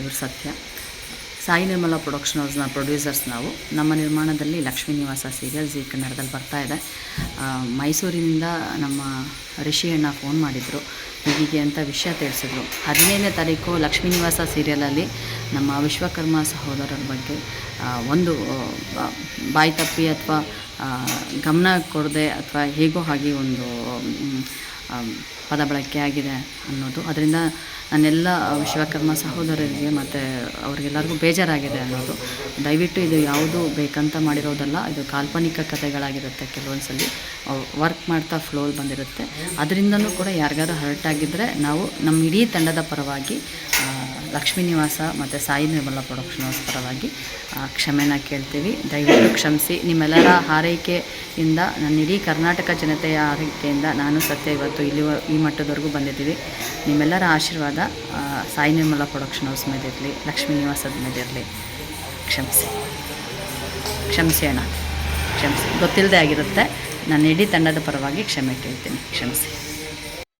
ಇವರು ಸತ್ಯ. ಸಾಯಿ ನಿರ್ಮಲ production ಹೌಸ್ನ producers ನಾವು. ನಮ್ಮ ನಿರ್ಮಾಣದಲ್ಲಿ ಲಕ್ಷ್ಮೀ ನಿವಾಸ ಸೀರಿಯಲ್ ಜೀ ಕನ್ನಡದಲ್ಲಿ ಬರ್ತಾಯಿದೆ. ಮೈಸೂರಿನಿಂದ ನಮ್ಮ ರಿಷಿ ಅಣ್ಣ ಫೋನ್ ಮಾಡಿದರು, ಹೀಗೆ ಅಂತ ವಿಷಯ ತಿಳಿಸಿದ್ರು. 15ನೇ ತಾರೀಕು ಲಕ್ಷ್ಮೀ ನಿವಾಸ ಸೀರಿಯಲಲ್ಲಿ ನಮ್ಮ ವಿಶ್ವಕರ್ಮ ಸಹೋದರರ ಬಗ್ಗೆ ಒಂದು ಬಾಯಿ ತಪ್ಪಿ ಅಥವಾ ಗಮನ ಕೊಡದೆ ಅಥವಾ ಹೇಗೋ ಹಾಗೆ ಒಂದು ಪದ ಬಳಕೆ ಆಗಿದೆ ಅನ್ನೋದು. ಅದರಿಂದ ನನ್ನೆಲ್ಲ ವಿಶ್ವಕರ್ಮ ಸಹೋದರರಿಗೆ ಮತ್ತು ಅವ್ರಿಗೆಲ್ಲರಿಗೂ ಬೇಜಾರಾಗಿದೆ ಅನ್ನೋದು. ದಯವಿಟ್ಟು ಇದು ಯಾವುದು ಬೇಕಂತ ಮಾಡಿರೋದಲ್ಲ, ಇದು ಕಾಲ್ಪನಿಕ ಕಥೆಗಳಾಗಿರುತ್ತೆ. ಕೆಲವೊಂದು ಸಲ ವರ್ಕ್ ಮಾಡ್ತಾ ಫ್ಲೋಲ್ ಬಂದಿರುತ್ತೆ. ಅದರಿಂದನೂ ಕೂಡ ಯಾರಿಗಾರು ಹರ್ಟ್ ಆಗಿದ್ದರೆ ನಾವು ನಮ್ಮ ಇಡೀ ತಂಡದ ಪರವಾಗಿ ಲಕ್ಷ್ಮೀ ನಿವಾಸ ಮತ್ತು ಸಾಯಿ ನಿರ್ಮಲ ಪ್ರೊಡಕ್ಷನ್ ಹೌಸ್ ಪರವಾಗಿ ಕ್ಷಮೆನ ಕೇಳ್ತೀವಿ. ದಯವಿಟ್ಟು ಕ್ಷಮಿಸಿ. ನಿಮ್ಮೆಲ್ಲರ ಹಾರೈಕೆಯಿಂದ, ನನ್ನ ಇಡೀ ಕರ್ನಾಟಕ ಜನತೆಯ ಹಾರೈಕೆಯಿಂದ ನಾನು ಸತ್ಯ ಇವತ್ತು ಈ ಮಟ್ಟದವರೆಗೂ ಬಂದಿದ್ದೀವಿ. ನಿಮ್ಮೆಲ್ಲರ ಆಶೀರ್ವಾದ ಸಾಯಿ ನಿರ್ಮಲ ಪ್ರೊಡಕ್ಷನ್ ಹೌಸ್ ಮೇಲೆ ಇರಲಿ, ಲಕ್ಷ್ಮೀ ನಿವಾಸದ ಮೇಲೆ ಇರಲಿ. ಕ್ಷಮಿಸಿ ಅಣ್ಣ, ಕ್ಷಮಿಸಿ. ಗೊತ್ತಿಲ್ಲದೆ ಆಗಿರುತ್ತೆ. ನಾನು ಇಡೀ ತಂಡದ ಪರವಾಗಿ ಕ್ಷಮೆ ಕೇಳ್ತೀನಿ, ಕ್ಷಮಿಸಿ.